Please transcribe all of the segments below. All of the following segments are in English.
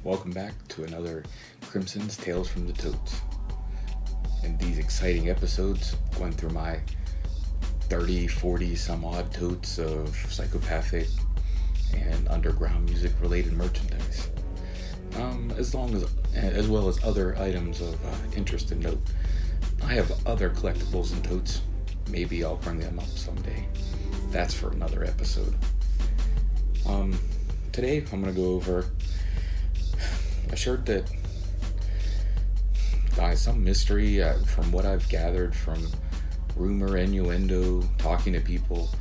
Welcome back to another Crimson's Tales from the Totes. In these exciting episodes, going through my 30, 40 some odd totes of psychopathic and underground music related merchandise. As well as other items of interest and note. I have other collectibles and totes. Maybe I'll bring them up someday. That's for another episode. Today I'm going to go over a shirt that by some mystery, from what I've gathered from rumor, innuendo, talking to people,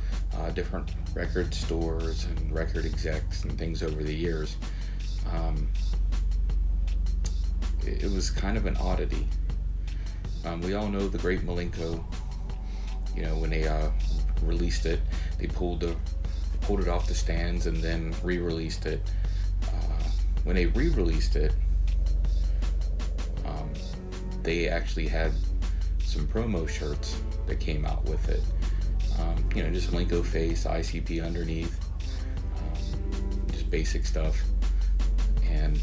different record stores and record execs and things over the years, it was kind of an oddity. We all know the great Malenko. When they released it, they pulled it off the stands and then re-released it. When they re-released it, they actually had some promo shirts that came out with it. Just Malenko face, ICP underneath, just basic stuff. And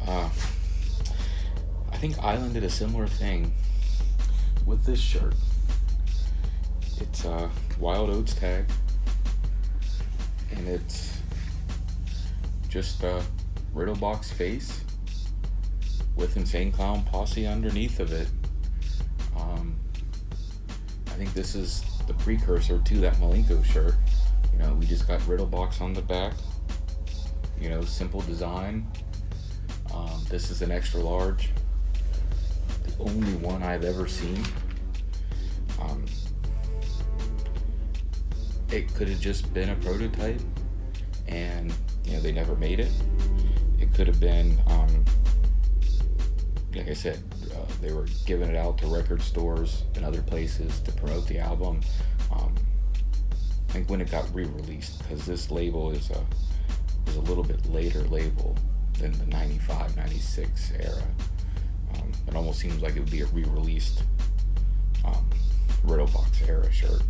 I think Island did a similar thing with this shirt. It's a Wild Oats tag, and it's just a Riddlebox face with Insane Clown Posse underneath of it. I think this is the precursor to that Malenko shirt. We just got Riddlebox on the back. Simple design. This is an extra large. The only one I've ever seen. It could have just been a prototype and they never made it. It could have been like I said, they were giving it out to record stores and other places to promote the album. I think when it got re-released, because this label is a little bit later label than the 95, 96 era. It almost seems like it would be a re-released Riddlebox era shirt.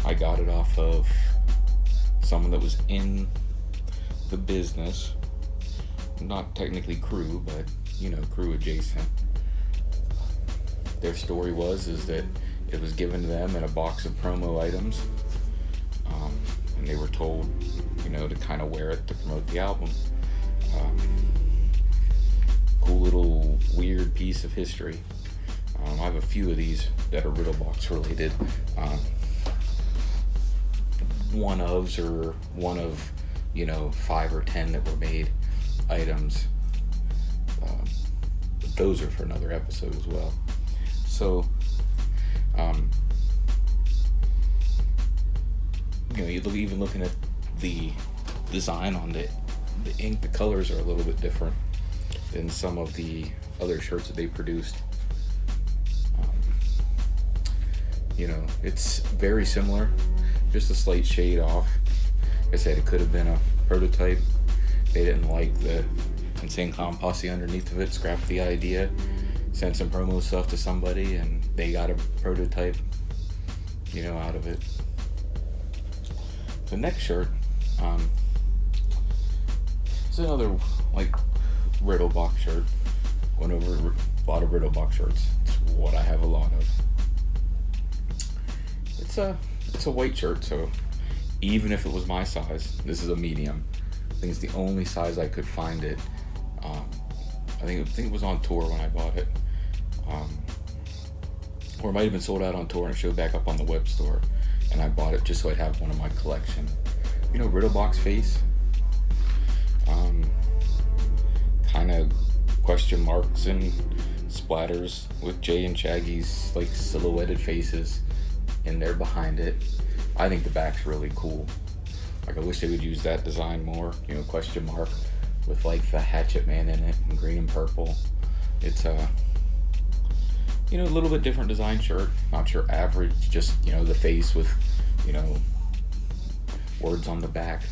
I got it off of someone that was in the business, not technically crew, but crew adjacent. Their story is that it was given to them in a box of promo items, and they were told to kind of wear it to promote the album. Cool little weird piece of history. I have a few of these that are Riddlebox related. One of 5 or 10 that were made items. But those are for another episode as well. So, even looking at the design on the ink, the colors are a little bit different than some of the other shirts that they produced. It's very similar, just a slight shade off. Like I said, it could have been a prototype. They didn't like the Insane Clown Posse underneath of it, scrapped the idea, sent some promo stuff to somebody, and they got a prototype, out of it. The next shirt, it's another Riddlebox shirt. Went over a lot of Riddlebox shirts. It's what I have a lot of. It's a white shirt, so even if it was my size, this is a medium. I think it's the only size I could find it. I think it was on tour when I bought it, or it might have been sold out on tour and it showed back up on the web store, and I bought it just so I'd have one in my collection. Riddlebox face, kind of question marks and splatters with Jay and Shaggy's silhouetted faces in there behind it. I think the back's really cool. I wish they would use that design more. Question mark with the Hatchet Man in it in green and purple. It's a little bit different design shirt. Not your average, just the face with words on the back.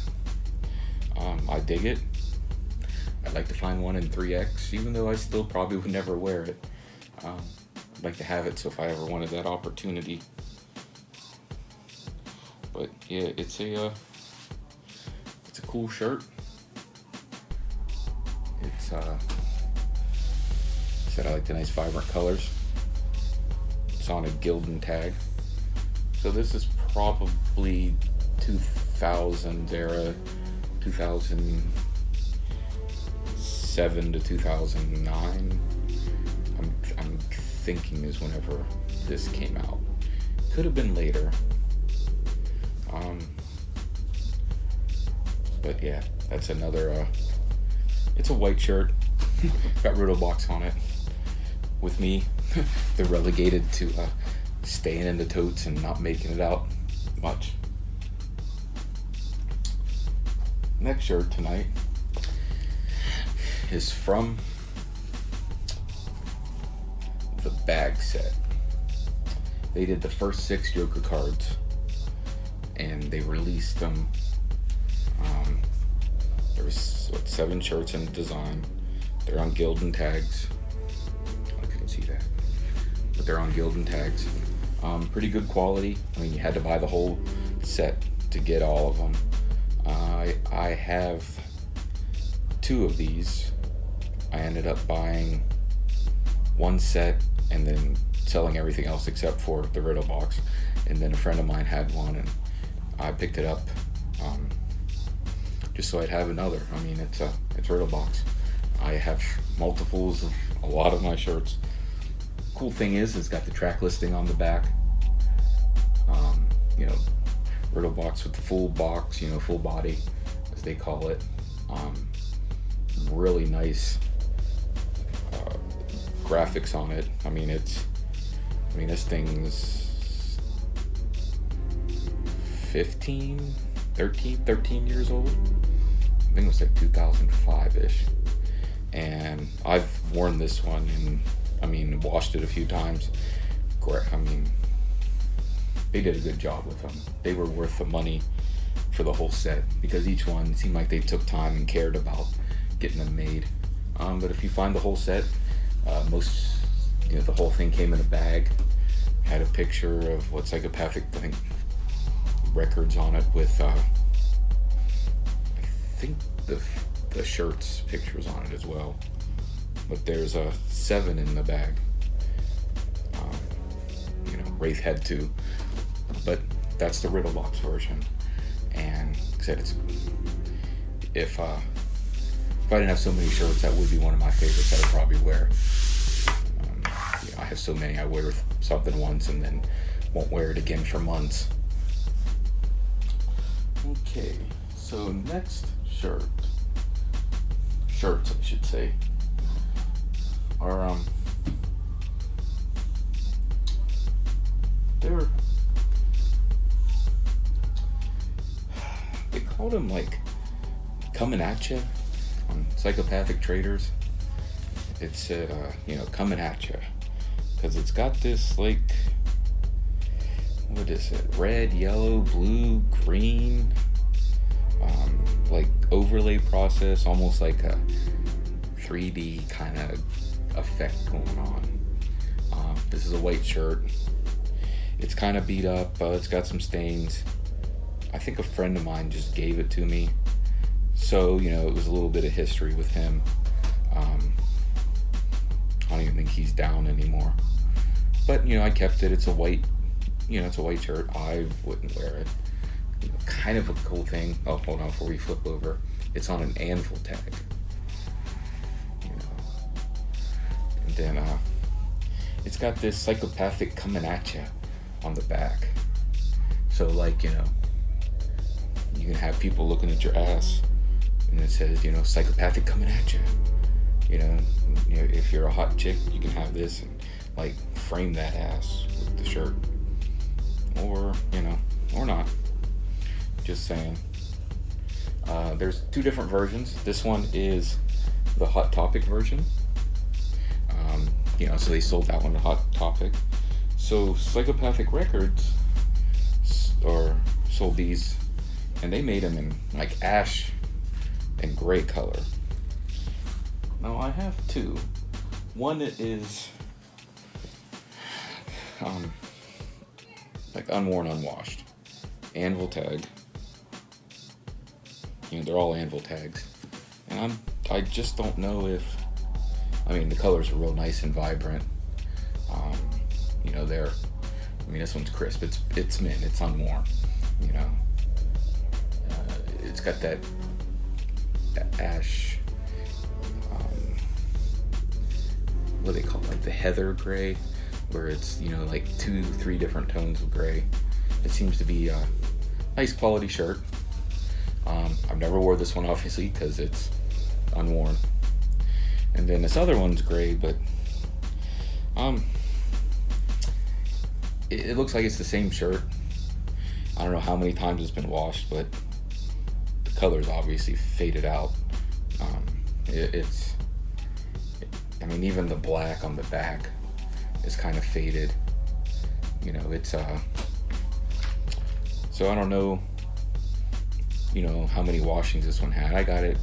I dig it. I'd like to find one in 3X, even though I still probably would never wear it. I'd like to have it so if I ever wanted that opportunity. But yeah, it's a cool shirt. It's said I like the nice vibrant colors. It's on a Gildan tag. So this is probably 2000s era, 2007 to 2009. I'm thinking is whenever this came out. Could have been later. But yeah, that's another, it's a white shirt. Got Riddle box on it. With me, they're relegated to staying in the totes and not making it out much. Next shirt tonight is from the bag set. They did the first 6 Joker cards and they released them. There was 7 shirts in the design. They're on Gildan tags. I don't know if you can see that, but they're on Gildan tags. Pretty good quality. I mean, you had to buy the whole set to get all of them. I have 2 of these. I ended up buying 1 set and then selling everything else except for the Riddle box. And then a friend of mine had one and I picked it up just so I'd have another. I mean, it's Riddle box. I have multiples of a lot of my shirts. Cool thing is, it's got the track listing on the back. Riddle box with full box, full body, as they call it. Really nice graphics on it. I mean, this thing's 13 years old. I think it was like 2005-ish. And I've worn this one and, washed it a few times. They did a good job with them. They were worth the money for the whole set because each one seemed like they took time and cared about getting them made. But if you find the whole set, the whole thing came in a bag, had a picture of what Psychopathic, I think, records on it with, I think the shirts pictures on it as well. But there's 7 in the bag. Wraith had 2. But that's the Riddle box version. And like I said, if I didn't have so many shirts, that would be one of my favorites I would probably wear. I have so many, I wear something once and then won't wear it again for months. Okay, so next shirts I should say, are they called them like coming at ya on Psychopathic Traders. It said coming at ya, because it's got this like, what is it, red, yellow, blue, green, like overlay process, almost like a 3D kind of effect going on. This is a white shirt. It's kind of beat up. It's got some stains. I think a friend of mine just gave it to me, so it was a little bit of history with him. I don't even think he's down anymore, but I kept it. It's a white shirt. I wouldn't wear it. Kind of a cool thing. Oh, hold on before we flip over. It's on an anvil tag. And then it's got this Psychopathic coming at ya on the back. So like, you can have people looking at your ass and it says, Psychopathic coming at you. If you're a hot chick, you can have this and like frame that ass with the shirt. Or, or not. Just saying. There's 2 different versions. This one is the Hot Topic version. So they sold that one to Hot Topic. So Psychopathic Records sold these, and they made them in like ash and gray color. Now I have 2. One is like unworn, unwashed, anvil tag, they're all anvil tags, and I just don't know if, the colors are real nice and vibrant. This one's crisp. It's mint. It's unworn. It's got that ash. What do they call it? Like the heather gray, where it's like 2-3 different tones of gray. It seems to be a nice quality shirt. I've never wore this one obviously because it's unworn. And then this other one's gray, but it looks like it's the same shirt. I don't know how many times it's been washed, but the color's obviously faded out. Even the black on the back is kind of faded. So I don't know, how many washings this one had. I got it,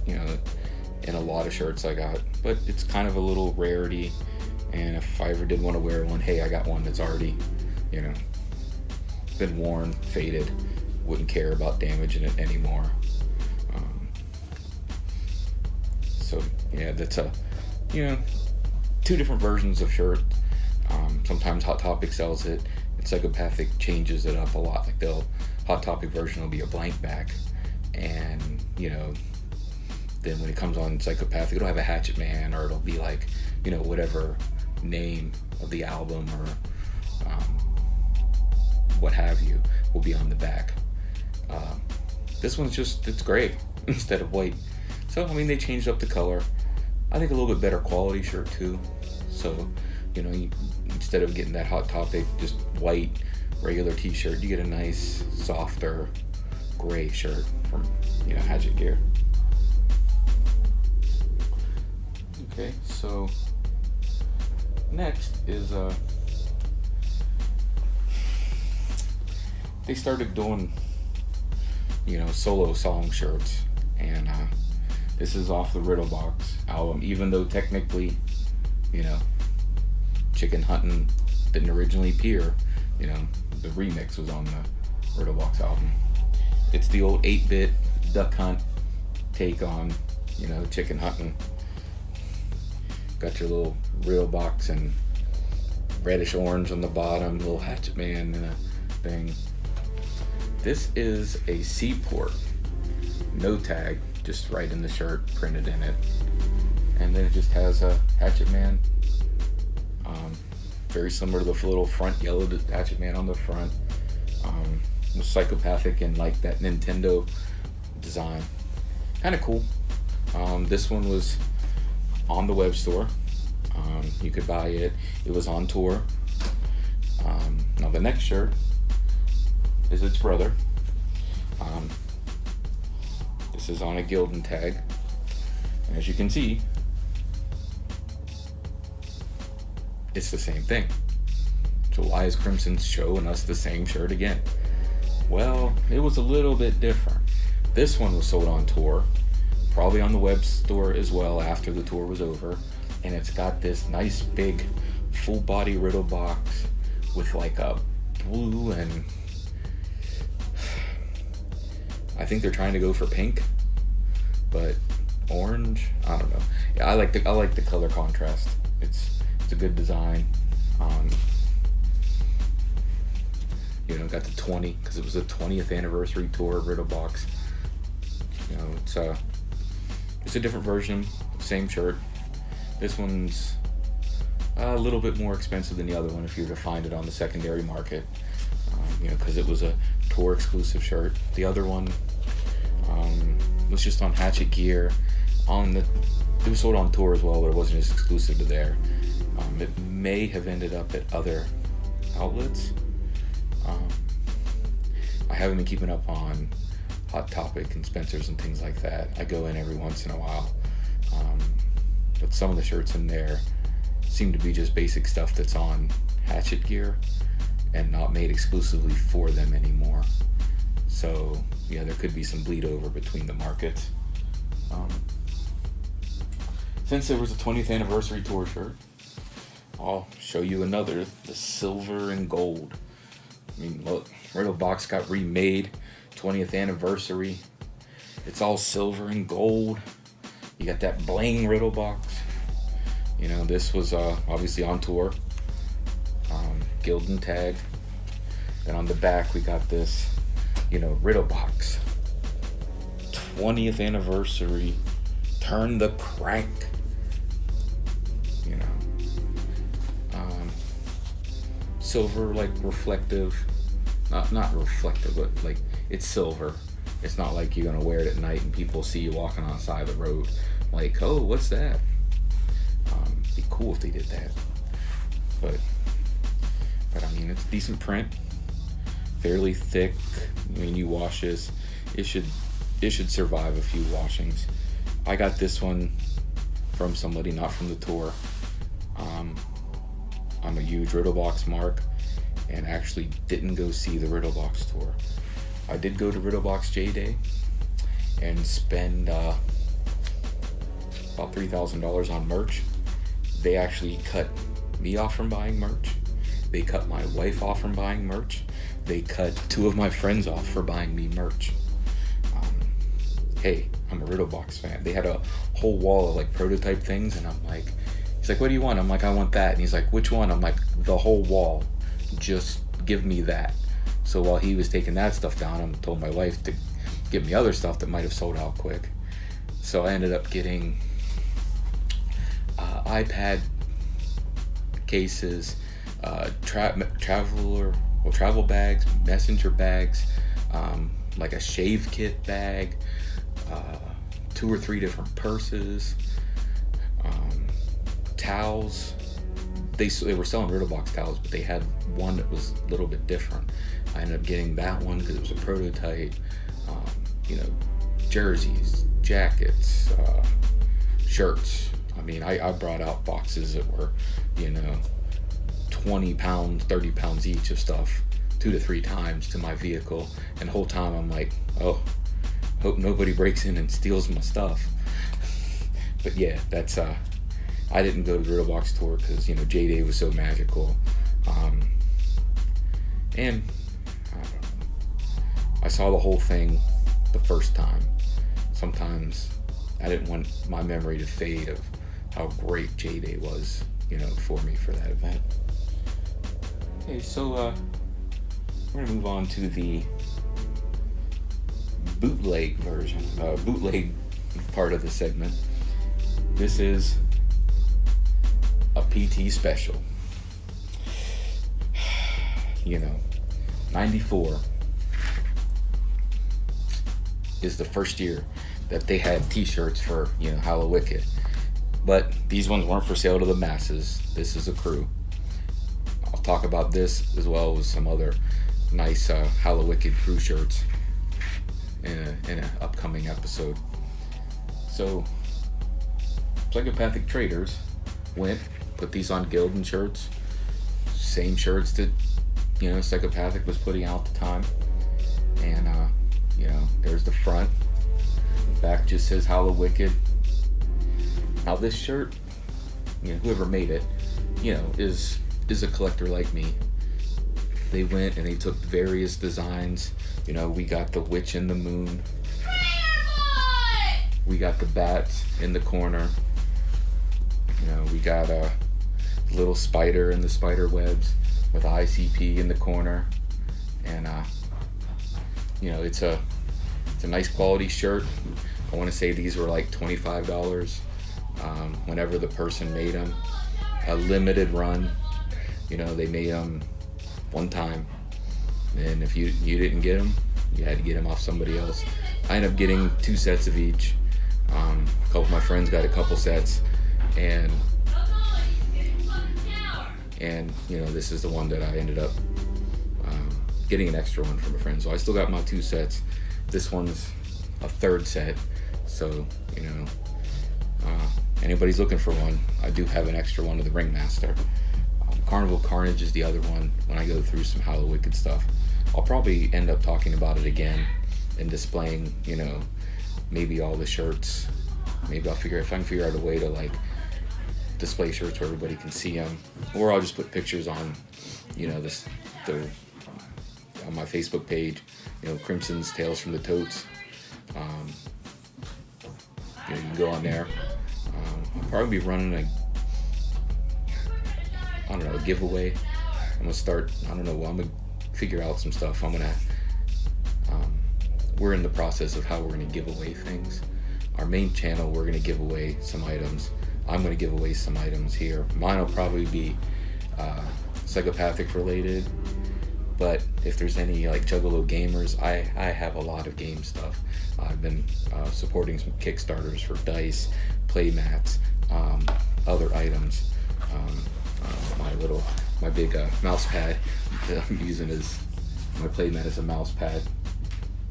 in a lot of shirts I got, but it's kind of a little rarity. And if I ever did want to wear one, hey, I got one that's already, been worn, faded, wouldn't care about damaging it anymore. That's two different versions of shirt. Sometimes Hot Topic sells it, and Psychopathic changes it up a lot. Like Hot Topic version will be a blank back, and then when it comes on Psychopathic, it'll have a Hatchet Man, or it'll be like whatever name of the album or what have you will be on the back. This one's it's gray instead of white. So they changed up the color. I think a little bit better quality shirt too. So instead of getting that Hot Topic just white regular t-shirt, you get a nice softer gray shirt from Hatchet Gear. Okay, so next is they started doing solo song shirts, and this is off the Riddlebox album, even though technically Chicken Huntin' didn't originally appear. The remix was on the Riddlebox album. It's the old 8-bit Duck Hunt take on Chicken Huntin'. Got your little Riddlebox and reddish orange on the bottom, little Hatchet Man and a thing. This is a Seaport, no tag, just right in the shirt, printed in it. And then it just has a Hatchet Man. Very similar to the little front yellow Hatchet Man on the front. With Psychopathic and like that Nintendo design. Kind of cool. This one was on the web store. You could buy it. It was on tour. Now the next shirt is its brother. This is on a Gildan tag. And as you can see, it's the same thing. So why is Crimson showing us the same shirt again? Well, it was a little bit different. This one was sold on tour, probably on the web store as well after the tour was over. And it's got this nice big full body Riddlebox with like a blue and I think they're trying to go for pink, but orange. I don't know. Yeah, I like the color contrast. It's a good design. Got the 20 because it was the 20th anniversary tour of Riddlebox. It's a different version, same shirt. This one's a little bit more expensive than the other one if you were to find it on the secondary market, because it was a tour exclusive shirt. The other one was just on Hatchet Gear. It was sold on tour as well, but it wasn't just exclusive to there. It may have ended up at other outlets. I haven't been keeping up on Hot Topic and Spencer's and things like that. I go in every once in a while. But some of the shirts in there seem to be just basic stuff that's on Hatchet Gear and not made exclusively for them anymore. So yeah, there could be some bleed over between the markets. Since there was a 20th anniversary tour shirt, I'll show you another, the silver and gold. Look, Riddlebox got remade, 20th anniversary. It's all silver and gold. You got that bling riddle box. You know, this was obviously on tour. Guild and tag. Then on the back we got this, you know, riddle box. 20th anniversary. Turn the crank. You know. Silver, like reflective. Not reflective, but like it's silver. It's not like you're gonna wear it at night and people see you walking on the side of the road. Like, oh, what's that? Be cool if they did that. But I mean, it's decent print, fairly thick. I mean, you wash this, it should survive a few washings. I got this one from somebody, not from the tour. I'm a huge Riddlebox mark, and actually didn't go see the Riddlebox tour. I did go to Riddlebox J Day and spend about $3,000 on merch. They actually cut me off from buying merch. They cut my wife off from buying merch. They cut 2 of my friends off for buying me merch. Hey, I'm a Riddlebox fan. They had a whole wall of like prototype things, and I'm like, he's like, what do you want? I'm like, I want that. And he's like, which one? I'm like, the whole wall. Just give me that. So while he was taking that stuff down, I told my wife to give me other stuff that might have sold out quick. So I ended up getting iPad cases, travel bags, messenger bags, like a shave kit bag, 2 or 3 different purses, towels. They were selling Riddlebox towels, but they had one that was a little bit different. I ended up getting that one because it was a prototype. You know, jerseys, jackets, shirts. I mean, I brought out boxes that were, you know, 20 pounds, 30 pounds each of stuff 2 to 3 times to my vehicle. And the whole time I'm like, oh, hope nobody breaks in and steals my stuff. But yeah, that's, I didn't go to the Riddlebox tour because, you know, J-Day was so magical. And I don't know, I saw the whole thing the first time. Sometimes I didn't want my memory to fade of how great J-Day was, you know, for me for that event. Okay, so we're gonna move on to the bootleg version, bootleg part of the segment. This is a PT special. You know, 94 is the first year that they had t-shirts for, you know, Hallowicked. But these ones weren't for sale to the masses. This is a crew. I'll talk about this as well as some other nice Hallowicked crew shirts in an upcoming episode. So, Psychopathic Traders went, put these on Gildan shirts. Same shirts that, you know, Psychopathic was putting out at the time. And, you know, there's the front. The back just says Hallowicked. Now this shirt, you know, whoever made it, you know, is a collector like me. They went and they took various designs. You know, we got the witch in the moon. We got the bats in the corner. You know, we got a little spider in the spider webs with ICP in the corner. And, you know, it's a nice quality shirt. I want to say these were like $25. Whenever the person made them, a limited run. You know, they made them one time, and if you didn't get them, you had to get them off somebody else. I ended up getting 2 sets of each. A couple of my friends got a couple sets, and you know, this is the one that I ended up getting an extra one from a friend. So I still got my 2 sets. This one's a 3rd set, so you know. Anybody's looking for one, I do have an extra one of the Ringmaster. Carnival Carnage is the other one. When I go through some Hallowicked stuff, I'll probably end up talking about it again and displaying, you know, maybe all the shirts. Maybe I'll figure if I can figure out a way to like display shirts where everybody can see them, or I'll just put pictures on, you know, on my Facebook page. You know, Crimson's Tales from the Totes. You can go on there. I'll probably be running a giveaway. I'm gonna start. I'm gonna figure out some stuff. We're in the process of how we're gonna give away things. Our main channel, we're gonna give away some items. I'm gonna give away some items here. Mine will probably be psychopathic related. But if there's any like Juggalo gamers, I have a lot of game stuff. I've been supporting some Kickstarters for dice, play mats, other items. My big mouse pad that I'm using as my play mat as a mouse pad.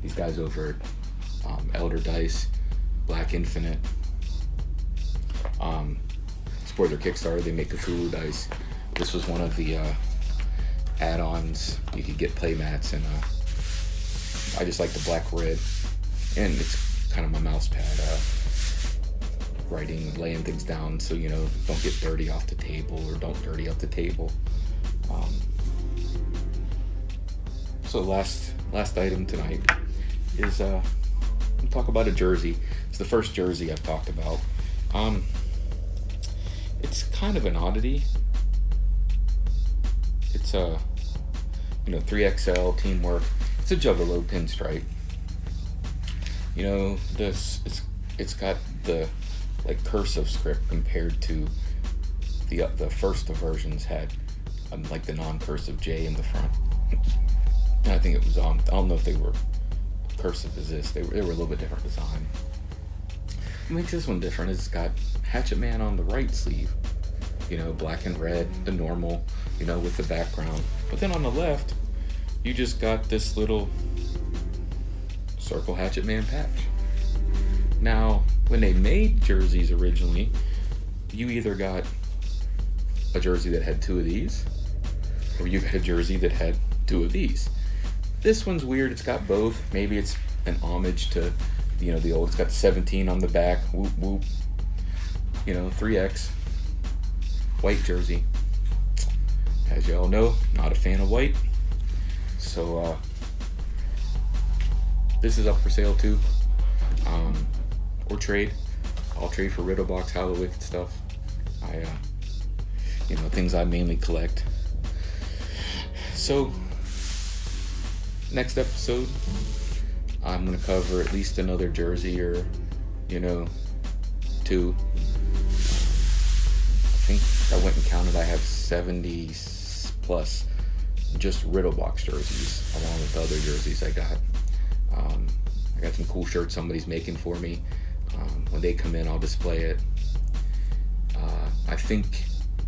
These guys over at Elder Dice, Black Infinite, support their Kickstarter. They make Cthulhu dice. This was one of the add-ons. You could get play mats, and I just like the black red, and it's kind of my mouse pad, laying things down so don't get dirty off the table, or don't dirty up the table. So last item tonight is we'll talk about a jersey. It's the first jersey I've talked about. It's kind of an oddity. It's a 3XL teamwork. It's a Juggalo pinstripe. It's got the cursive script compared to the first versions had like the non-cursive J in the front. And I think it was I don't know if they were cursive as this. They were a little bit different design. What makes this one different is it's got Hatchet Man on the right sleeve. Black and red, the normal, with the background. But then on the left, you just got this little circle Hatchet Man patch. Now, when they made jerseys originally, you either got a jersey that had two of these, or you got a jersey that had two of these. This one's weird. It's got both. Maybe it's an homage to, the old. It's got the 17 on the back. Whoop whoop. 3X. White jersey. As y'all know, not a fan of white. So this is up for sale too. Or trade. I'll trade for Riddlebox, How the Wicked stuff. Things I mainly collect. So next episode, I'm gonna cover at least another jersey or two. I think I went and counted. I have 70 plus just Riddlebox jerseys, along with the other jerseys I got. I got some cool shirts somebody's making for me. When they come in, I'll display it. I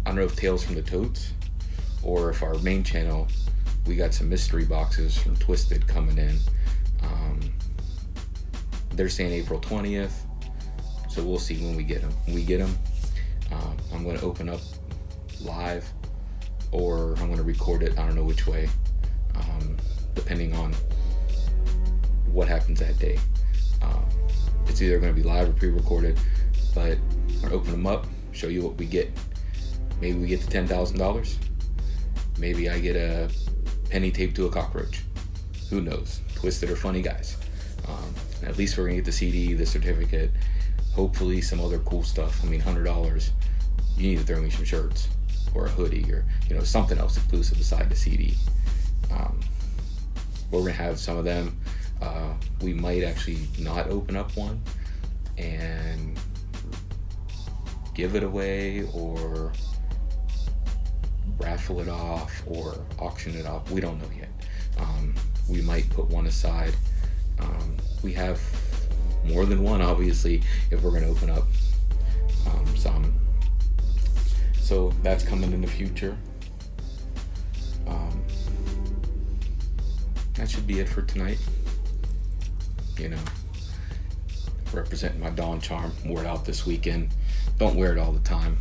don't know if Tales from the Totes, or if our main channel, we got some mystery boxes from Twisted coming in. They're saying April 20th, so we'll see when we get them. When we get them, I'm going to open up live, or I'm going to record it. I don't know which way, depending on what happens that day. It's either going to be live or pre-recorded, but I'm going to open them up, show you what we get. Maybe we get to $10,000. Maybe I get a penny taped to a cockroach. Who knows? Twisted are funny guys. At least we're going to get the CD, the certificate, hopefully some other cool stuff. $100. You need to throw me some shirts or a hoodie or something else exclusive beside the CD. We're going to have some of them. We might actually not open up one and give it away, or raffle it off, or auction it off. We don't know yet. We might put one aside. We have more than one, obviously, if we're going to open up some. So that's coming in the future. That should be it for tonight. Representing my Dawn Charm. Wore it out this weekend. Don't wear it all the time.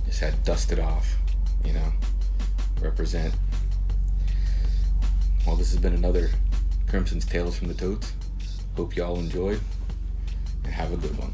Just had to dust it off. Represent. Well, this has been another Crimson's Tales from the Totes. Hope y'all enjoyed, and have a good one.